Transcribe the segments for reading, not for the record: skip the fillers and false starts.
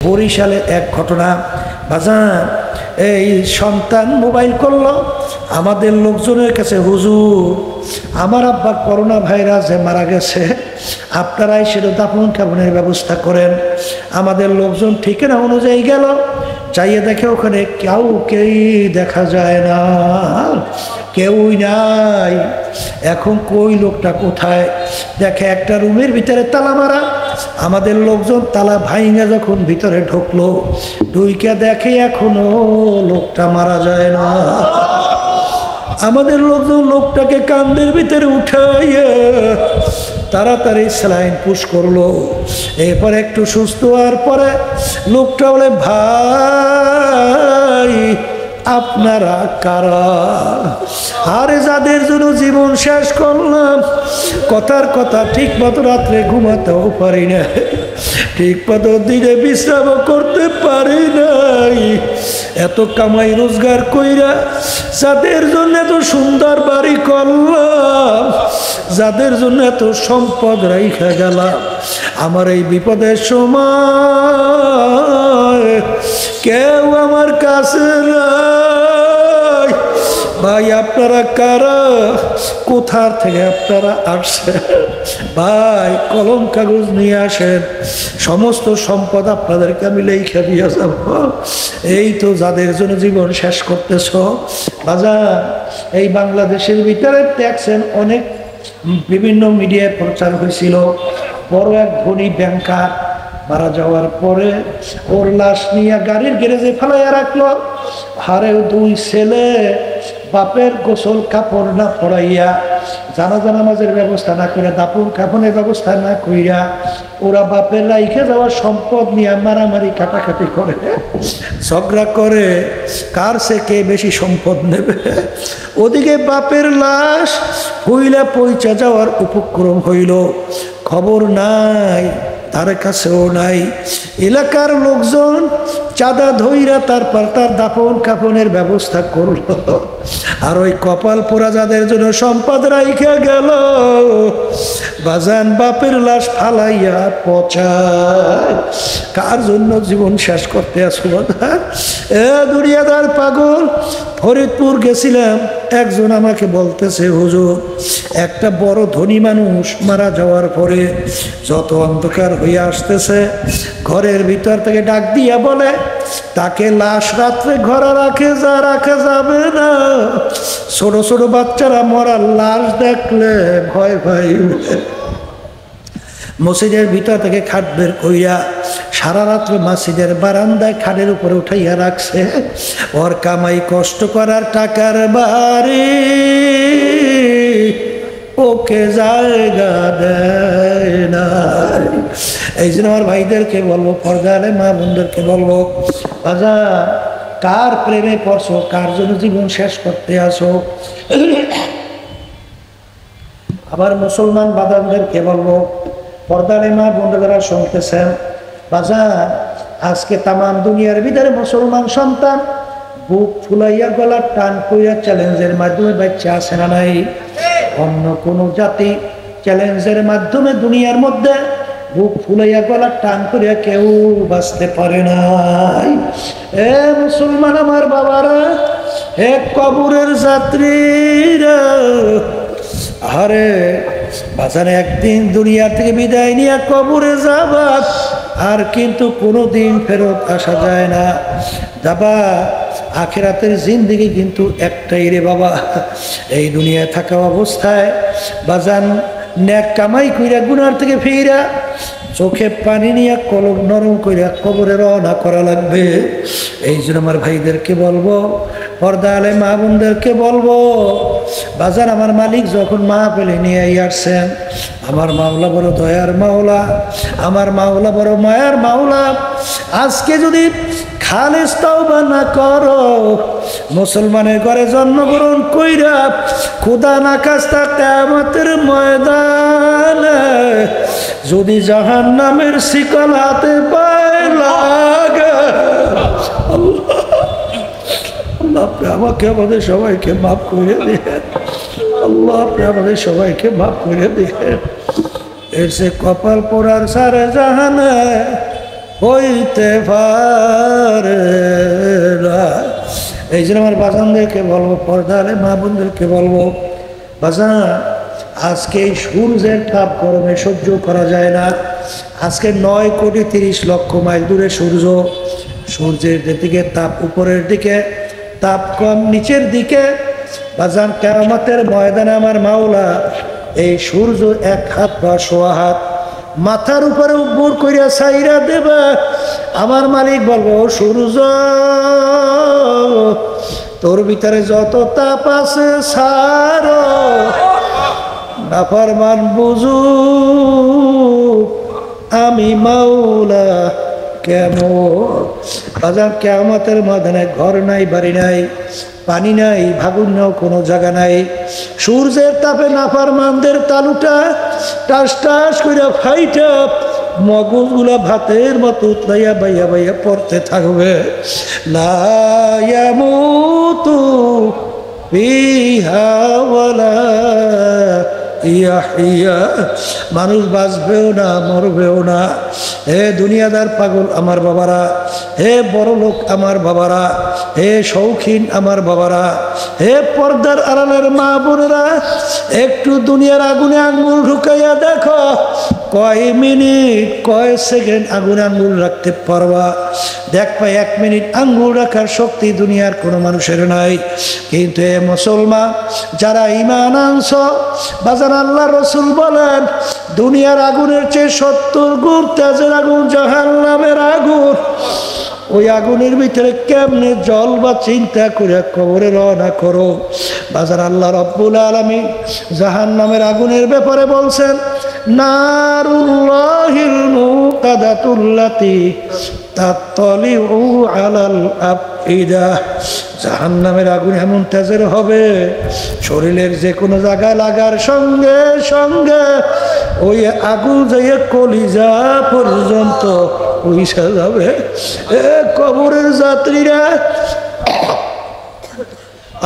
বরিশালে এক ঘটনা বাজান, এই সন্তান মোবাইল করলো আমাদের লোকজনের কাছে, হুজুর আমার আব্বা করোনা ভাইরাসে মারা গেছে, আপনারাই সেটা দাফন কাফনের ব্যবস্থা করেন। আমাদের লোকজন ঠিকানা অনুযায়ী গেল, চাইয়ে দেখে ওখানে কেউকেই দেখা যায় না, কেউই নাই। এখন কই লোকটা কোথায়? দেখে একটা রুমের ভিতরে তালা মারা। আমাদের লোকজন তালা ভাইঙা যখন ভিতরে ঢুকলো, ঢুইকা দেখে এখনো লোকটা মারা যায় না। আমাদের লোকজন লোকটাকে কান্দের ভিতরে উঠাইয়া তাড়াতাড়ি স্যালাইন পুশ করলো। এরপর একটু সুস্থ হওয়ার পরে লোকটা বলে, ভাই আপনারা কারা? আরে যাদের জন্য জীবন শেষ করলাম, কথার কথা ঠিক মতো রাত্রে ঘুমাতেও পারি না, ঠিক মতো দিনে বিশ্রাম করতে পারি নাই, এত কামাই রোজগার কইরা যাদের জন্য এত সুন্দর বাড়ি করলাম, যাদের জন্য এত সম্পদ রাইখা গেলাম, আমার এই বিপদের সময় কেউ আমার কাছে নাই। ভাই আপনারা কারা? কোথার থেকে আপনারা আসছেন? ভাই কলম কাগজ নিয়ে আসেন, সমস্ত সম্পদ আপনাদেরকে আমি লেখা দিয়ে যাব। এই তো যাদের জন্য জীবন শেষ করতেছ বাজার, এই বাংলাদেশের ভিতরে দেখছেন অনেক বিভিন্ন মিডিয়ায় প্রচার হয়েছিল, বড় এক ধনী ব্যাংকার মারা যাওয়ার পরে ওর লাশ নিয়ে গাড়ির গ্যারেজে ফেলাইয়া রাখলো। হারেও দুই ছেলে বাপের গোসল কাপড় না পরাইয়া, জানাজা নামাজের ব্যবস্থা না করে, দাফন কাফনের ব্যবস্থা না কইরা, ওরা বাপের রাইখে যাওয়ার সম্পদ নিয়ে মারামারি কাটাকাটি করে, ঝগড়া করে কার সে কে বেশি সম্পদ নেবে। ওদিকে বাপের লাশ হইলা পৌঁছা যাওয়ার উপক্রম হইল, খবর নাই, তার কাছেও নাই। এলাকার লোকজন চাঁদা ধইরা তারপর তার দাফন কাফনের ব্যবস্থা করলো। আর ওই কপাল পোড়া যাদের জন্য সম্পদ রাইখা গেল, বাজান বাপের লাশ ফালাইয়া পচায়। কার জন্য জীবন শেষ করতে আসো বাজান? এ দুনিয়াদার পাগল। ফরিদপুর গেছিলাম, একজন আমাকে বলতেছে, হুজুর একটা বড় ধনী মানুষ মারা যাওয়ার পরে যত অন্ধকার হয়ে আসতেছে, ঘরের ভিতর থেকে ডাক দিয়া বলে তাকে লাশ রাত্রে ঘরে রাখা যাবে না। ছোট ছোট বাচ্চারা মরার লাশ দেখলে ভয় ভয় মসজিদের ভিতর থেকে খাট বের কইরা সারা রাত্রে মসজিদের বারান্দায় খাটের উপরে উঠাইয়া রাখছে। ওর কামাই কষ্ট করার টাকার বাড়ি ওকে জায়গা দেয় না। এই জন্য আমার ভাইদেরকে বলবো, পর্দারে মা বোনদেরকে বলবো, বাজা কার প্রেমে পড়ছো, কার জন্য জীবন শেষ করতে আসো। আবার মুসলমান বাদামদেরকে বলবো, পর্দারে মা বোনরা শুনতেছেন, বাজার আজকে তামাম দুনিয়ার ভিতরে মুসলমান সন্তান বুক ফুলাইয়া গলা টান কইরা চ্যালেঞ্জের মাধ্যমে বাচ্চা আসে না নাই? অন্য কোন জাতি চ্যালেঞ্জের মাধ্যমে দুনিয়ার মধ্যে বুক ফুলাইয়া গলা টান করিয়া কেউ বাঁচতে পারে নাই। এ মুসলমান আমার বাবারা, হে কবরের যাত্রীরা, আরে বাজারে একদিন দুনিয়া থেকে বিদায় নিয়ে কবরে যাবা, আর কিন্তু কোনোদিন ফেরত আসা যায় না। যাবা আখিরাতের জিন্দেগি কিন্তু একটাই রে বাবা। এই দুনিয়ায় থাকা অবস্থায় বাজান নেক কামাই কইরা গুনার থেকে ফিরা চোখে পানি নিয়ে কলম নরম কইরা কবরে রওনা করা লাগবে। এই জন্য আমার ভাইদেরকে বলবো, পর্দা আলে মা বোনদেরকে বলবো, বাজার আমার মালিক যখন মাহফিলে নিয়ে আসছেন, আমার মাওলা বড় দয়ার মাওলা, আমার মাওলা বড় মায়ার মাওলা। আজকে যদি খালিস তওবা না করো, মুসলমানের ঘরে জন্মগ্রহণ কইরা খোদা না খাস্তা কিয়ামতের ময়দানে যদি জাহান্নামের শিকল হাতে পায় লাগে, আল্লাহ আপনি আমাকে আমাদের সবাইকে মাফ করে দিয়েন। আল্লাহ আপনি আমাদের সবাইকে মাফ করে দিয়েন। এর সে কপাল পোড়ার সারে জাহানে হইতে পারে না। এই জন্য আমার বাজানদেরকে বলবো, পর্দারে মা বোনদেরকে বলবো, বাজান আজকে এই সূর্যের তাপ গরমে সহ্য করা যায় না। আজকে 9,30,00,000 মাইল দূরে সূর্য, সূর্যের দিকে তাপ উপরের দিকে, তাপ কম নিচের দিকে। বাজান কিয়ামতের ময়দানে আমার মাওলা এই সূর্য 1 হাত বা 1.25 হাত মাথার উপরে উপর করিয়া ছাইরা দেবে। আমার মালিক বলবো, সূর্য তোর ভিতরে যত তাপ আছে সারো, নাফরমান বুঝু আমি মাওলা কেমন। বাজার কিয়ামতের ময়দানে ঘর নাই, বাড়ি নাই, পানি নাই, ভাগুনেও কোনো জায়গা নাই। সূর্যের তাপে নাফরমানদের তালুটা টাস টাস করে ফাইটা মগজগুলা ভাতের মতো উতলাইয়া বাইয়া বাইয়া পড়তে থাকবে। লা ইয়ামুতু ফিহা ওয়ালা ইয়াহিয়া, মানুষ বাঁচবেও না মরবেও না। হে দুনিয়াদার পাগল আমার বাবারা, হে বড় লোক আমার বাবারা, হে শৌখিন আমার বাবারা, হে পর্দার আড়ালের মা বোনেরা, একটু দুনিয়ার আগুনে আঙ্গুল ঢুকাইয়া দেখো, কয় মিনিট কয় সেকেন্ড আগুনে আঙ্গুল রাখতে পারবা। দেখবা 1 মিনিট আঙ্গুল রাখার শক্তি দুনিয়ার কোনো মানুষের নাই। কিন্তু এ মুসলমান যারা ঈমান আনছ, বাজান আল্লাহ রসুল বলেন দুনিয়ার আগুনের চেয়ে 70 গুণ তেজের আগুন জাহান্নামের আগুন। ওই আগুনের ভিতরে কেমনে জল বা চিন্তা করে কবরে রওনা করো। বাজার আল্লাহ রব্বুল আলামিন জাহান্নামের আগুনের ব্যাপারে বলছেন, নারুল্লাহিল মুকাদাতুল্লাতি তাত্তালিউ আলাল আফইদা। জাহান্নামের আগুন এমন তেজের হবে, শরীরের যে কোনো জায়গায় লাগার সঙ্গে সঙ্গে ওই আগুন যাইয়ে কলিজা পর্যন্ত পয়সা যাবে। কবরের যাত্রীরা,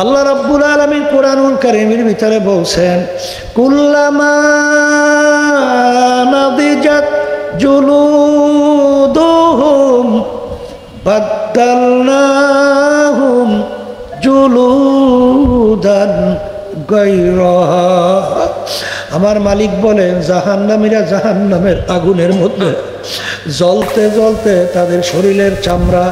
আল্লাহ রাব্বুল আলামিন কুরআনুল কারীমের ভিতরে বলছেন, কুল্লামা নাদিজাত জুলুদুহুম বাদদালনাহুম জুলুদান গায়রাহা। আমার মালিক বলেন জাহান্নামীরা জাহান্নামের আগুনের মধ্যে জ্বলতে জ্বলতে তাদের শরীরের চামড়া